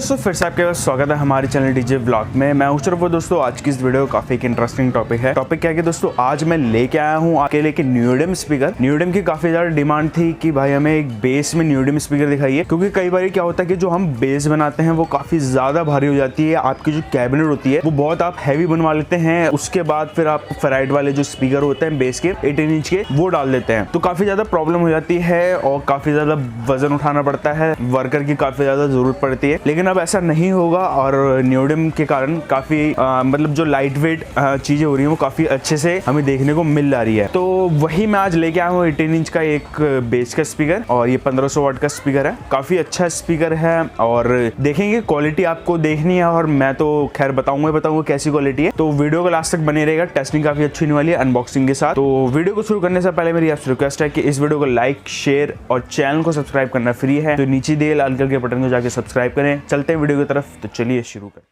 दोस्तों फिर से आपके पास स्वागत है हमारे चैनल डीजे ब्लॉग में। मैं हूं वो दोस्तों। आज की इस वीडियो काफी एक इंटरेस्टिंग टॉपिक है। टॉपिक क्या है कि दोस्तों आज मैं लेके आया हूं आपके लिए न्यूडेम स्पीकर। न्यूडेम की काफी ज्यादा डिमांड थी कि भाई हमें एक बेस में न्यूडेम स्पीकर दिखाइए, क्योंकि कई बार क्या होता है कि जो हम बेस बनाते हैं वो काफी ज्यादा भारी हो जाती है। आपकी जो कैबिनेट होती है वो बहुत आप हैवी बनवा लेते हैं, उसके बाद फिर आप फेराइट वाले जो स्पीकर होते हैं बेस के 18 इंच के वो डाल देते हैं, तो काफी ज्यादा प्रॉब्लम हो जाती है और काफी ज्यादा वजन उठाना पड़ता है, वर्कर की काफी ज्यादा जरूरत पड़ती है। लेकिन अब ऐसा नहीं होगा और न्यूडेम के कारण काफी मतलब जो लाइट वेट चीजें हो रही हैं वो काफी अच्छे से हमें देखने को मिल जा रही है। तो वही मैं आज लेके आया हूँ 18 इंच का एक बेस का स्पीकर, और ये 1500 वाट का स्पीकर है। काफी अच्छा स्पीकर है और देखेंगे क्वालिटी आपको देखनी है, और मैं तो खैर बताऊंगा कैसी क्वालिटी है। तो वीडियो को लास्ट तक बने रहेगा, टेस्टिंग काफी अच्छी होने वाली है अनबॉक्सिंग के साथ। तो वीडियो को शुरू करने से पहले मेरी आपसे रिक्वेस्ट है कि इस वीडियो को लाइक, शेयर और चैनल को सब्सक्राइब करना फ्री है, तो नीचे दिए लाल कलर के बटन को जाके सब्सक्राइब करें। चलते हैं वीडियो की तरफ, तो चलिए शुरू करते हैं।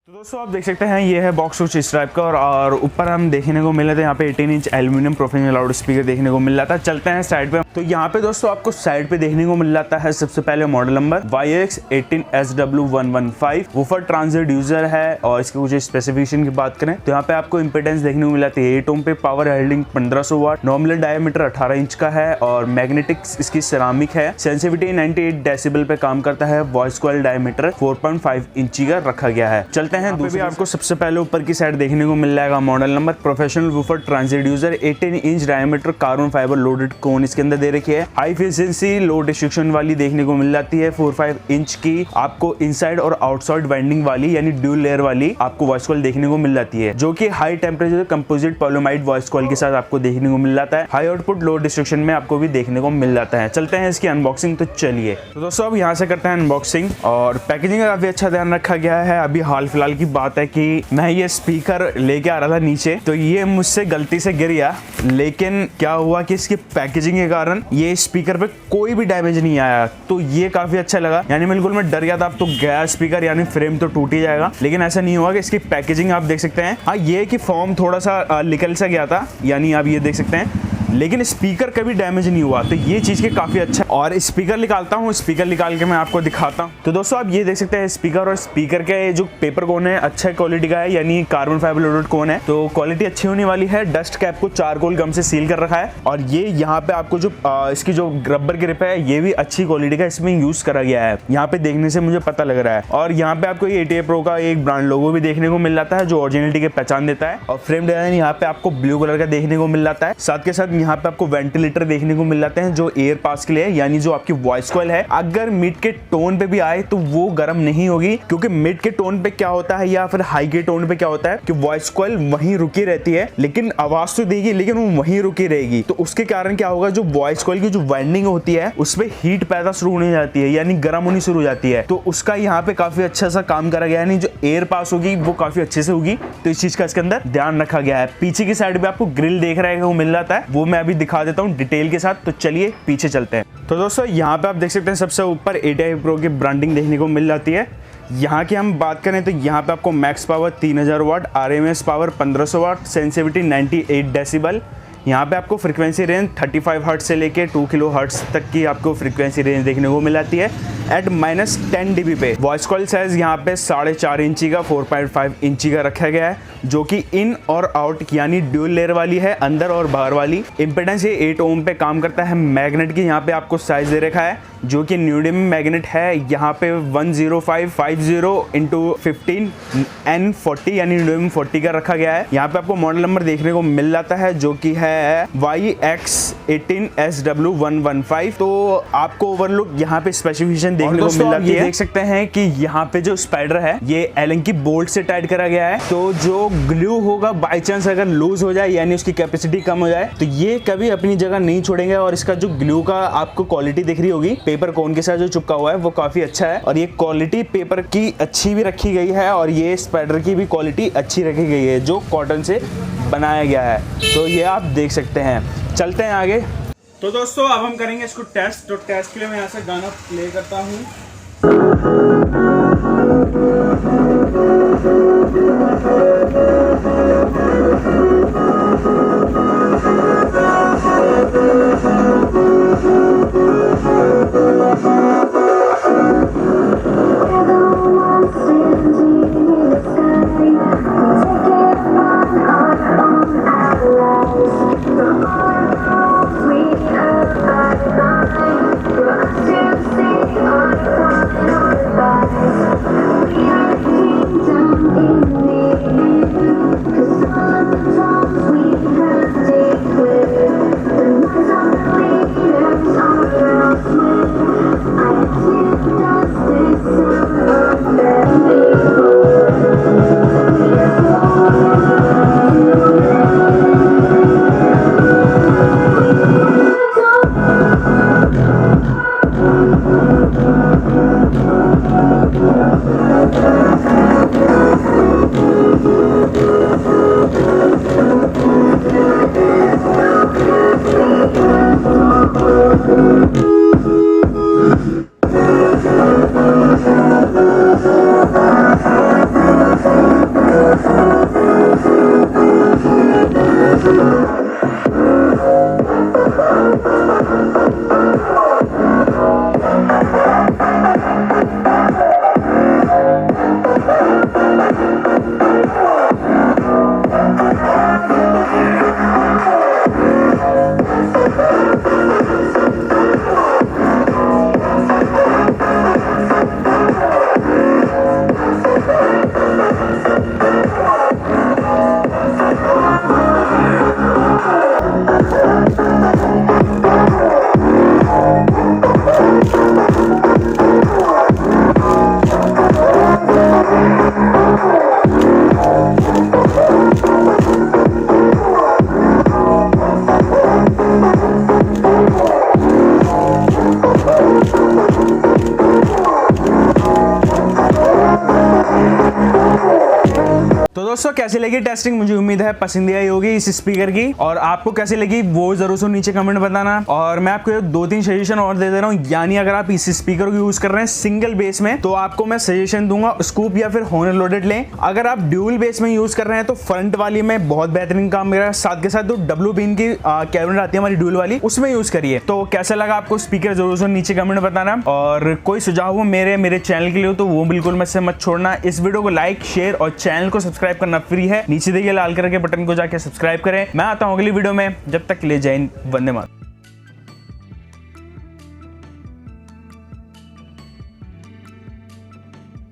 तो दोस्तों आप देख सकते हैं ये है बॉक्स कुछ इस टाइप का, और ऊपर हम देखने को मिल रहा था यहाँ पे 18 inch aluminium professional loud speaker देखने को मिल रहा था। चलते हैं साइड पे। तो यहाँ पे दोस्तों आपको साइड पे देखने को मिल जाता है सबसे पहले model number YX18SW115 woofer transducer है। और इसके कुछ स्पेसिफिकेशन की बात करें तो यहाँ पे आपको इंपेडेंस देखने को मिल जाती है 8 ओम पे, पावर हेल्डिंग 1500 वाट, नॉमिनल डायमीटर 18 इंच का है और मैग्नेटिक इसकी सेरामिक है। सेंसिटिविटी 98 डेसिबल पे काम करता है। वॉइस कॉइल डायमीटर 4.5 इंची का रखा गया है। चलते हैं दूसरी। आपको सबसे पहले ऊपर की साइड देखने को मिल जाएगा model number professional woofer transducer 18 inch diameter carbon fibre loaded cone इसके अंदर दे रखी है। हाई एफिशिएंसी लो डिस्ट्रक्शन वाली देखने को मिल जाती है। 4-5 इंच की आपको इनसाइड और आउटसाइड वाइंडिंग वाली यानी ड्यूल लेयर वाली आपको वॉइस कॉइल देखने को मिल जाती है, जो कि high temperature composite polyimide voice coil के साथ आपको देखने को मिल जाता है। हाई आउटपुट लो डिस्ट्रक्शन में आपको भी देखने को मिल जाता है। चलते हैं इसकी अनबॉक्सिंग, तो चलिए। तो दोस्तों अब यहाँ से करते हैं अनबॉक्सिंग, और पैकेजिंग का काफी अच्छा ध्यान रखा गया है। अभी हाल फिलहाल की बात है कि मैं ये स्पीकर लेके आ रहा था नीचे, तो ये मुझसे गलती से गिर गया, लेकिन क्या हुआ कि इसकी पैकेजिंग के कारण ये स्पीकर पे कोई भी डैमेज नहीं आया, तो ये काफी अच्छा लगा। यानी बिल्कुल मैं डर गया था अब तो गया स्पीकर, यानी फ्रेम तो टूट ही जाएगा, लेकिन ऐसा नहीं हुआ। कि इसकी पैकेजिंग आप देख सकते हैं, हाँ ये कि फॉर्म थोड़ा सा निकल सा गया था, यानी आप ये देख सकते हैं, लेकिन स्पीकर कभी डैमेज नहीं हुआ, तो ये चीज के काफी अच्छा। और स्पीकर निकालता हूँ, स्पीकर निकाल के मैं आपको दिखाता हूँ। तो दोस्तों आप ये देख सकते हैं स्पीकर, और स्पीकर के जो पेपर कोन है अच्छा क्वालिटी का है, यानी कार्बन फाइबर लोडेड कोन है, तो क्वालिटी अच्छी होने वाली है। डस्ट कैप को चारकोल गम से सील कर रखा है, और ये यहाँ पे आपको जो इसकी जो रबर ग्रिप है ये भी अच्छी क्वालिटी का इसमें यूज करा गया है, यहाँ पे देखने से मुझे पता लग रहा है। और यहाँ पे आपको ये ATA Pro का एक ब्रांड लोगो भी देखने को मिल जाता है, जो ओरिजिनलिटी की पहचान देता है। और फ्रेम डिजाइन यहाँ पे आपको ब्लू कलर का देखने को मिल जाता है। साथ के साथ यहाँ पे आपको वेंटिलेटर देखने को मिल जाते हैं, जो एयर पास के लिए है, यानी जो आपकी वॉइस कॉइल है अगर मिड के टोन पे भी आए तो वो गर्म नहीं होगी, क्योंकि मिड के टोन पे क्या होता है या फिर हाई के टोन पे क्या होता है कि वॉइस कॉइल वहीं रुकी रहती है, लेकिन आवाज तो देगी लेकिन वो वहीं रुकी रहेगी। तो उसके कारण क्या होगा, जो वॉइस कॉइल की जो वाइंडिंग होती है उसमें हीट पैदा शुरू होने जाती है, यानी गर्म होनी शुरू हो जाती है। तो उसका यहाँ पे काफी अच्छा सा काम करा गया है, यानी जो एयर पास होगी वो काफी अच्छे से होगी, तो इस चीज का इसके अंदर ध्यान रखा गया है। पीछे की साइड पे आपको ग्रिल देख रहे हैं वो मिल जाता है, वो मैं अभी दिखा देता हूँ डिटेल के साथ। तो चलिए पीछे चलते हैं। तो दोस्तों यहाँ पे आप देख सकते हैं सबसे ऊपर ATA Pro की ब्रांडिंग देखने को मिल जाती है। यहाँ की हम बात करें तो यहाँ पे आपको मैक्स पावर 3000 वाट, RMS पावर 1500 वाट, सेंसिटिविटी 98 डेसिबल। यहाँ पे आपको फ्रीक्वेंसी रेंज 35 हर्ट्ज से लेके 2 किलो हर्ट्ज तक की आपको फ्रीक्वेंसी रेंज देखने को मिल जाती है एट -10 dB पे। वॉइस कॉइल साइज यहाँ पे 4.5 इंची का 4.5 इंची का रखा गया है, जो कि इन और आउट यानी ड्यूल लेयर वाली है, अंदर और बाहर वाली। इंपेडेंस ये 8 ओम पे काम करता है। मैग्नेट की यहाँ पे आपको साइज दे रखा है, जो कि न्यूडेम मैग्नेट है। यहाँ पे 10550 × 15 N40 यानी न्यूडेम 40 का रखा गया है। यहाँ पे आपको मॉडल नंबर देखने को मिल जाता है, जो कि है YX18SW115। तो आपको ओवरलुक यहाँ पे स्पेसिफिकेशन देखने को मिल जाती है। देख सकते हैं कि यहाँ पे जो स्पाइडर है ये एलन की बोल्ट से टाइट करा गया है, तो जो ग्लू होगा बाई चांस अगर लूज हो जाए यानी उसकी कैपेसिटी कम हो जाए तो ये कभी अपनी जगह नहीं छोड़ेंगे। और इसका जो ग्लू का आपको क्वालिटी दिख रही होगी, पेपर कोन के साथ जो चिपका हुआ है वो काफी अच्छा है, और ये क्वालिटी पेपर की अच्छी भी रखी गई है, और ये स्पाइडर की भी क्वालिटी अच्छी रखी गई है, जो कॉटन से बनाया गया है। तो ये आप देख सकते हैं। चलते हैं आगे। तो दोस्तों अब हम करेंगे इसको टेस्ट। तो टेस्ट के लिए मैं यहाँ से गाना प्ले करता हूँ। दोस्तों कैसी लगी टेस्टिंग, मुझे उम्मीद है पसंद आई होगी इस स्पीकर की, और आपको कैसी लगी वो जरूर से नीचे कमेंट बताना। और मैं आपको 2-3 सजेशन और दे दे रहा हूँ, यानी अगर आप इस स्पीकर को यूज कर रहे हैं सिंगल बेस में तो आपको मैं सजेशन दूंगा स्कूप या फिर हॉर्न लोडेड लें। अगर आप ड्यूल बेस में यूज कर रहे हैं तो फ्रंट वाली में बहुत बेहतरीन काम कर रहा है, साथ के साथ जो डब्ल्यू पिन की कैबिनेट आती है हमारी ड्यूल वाली उसमें यूज करिए। तो कैसा लगा आपको स्पीकर जरूर से नीचे कमेंट बताना, और कोई सुझाव हो मेरे चैनल के लिए तो वो बिल्कुल मुझसे मत छोड़ना। इस वीडियो को लाइक शेयर और चैनल को सब्सक्राइब करना फ्री है, नीचे देखिए लाल कलर के बटन को जाके सब्सक्राइब करें। मैं आता हूं अगली वीडियो में, जब तक के लिए जय हिंद, वंदे मातरम।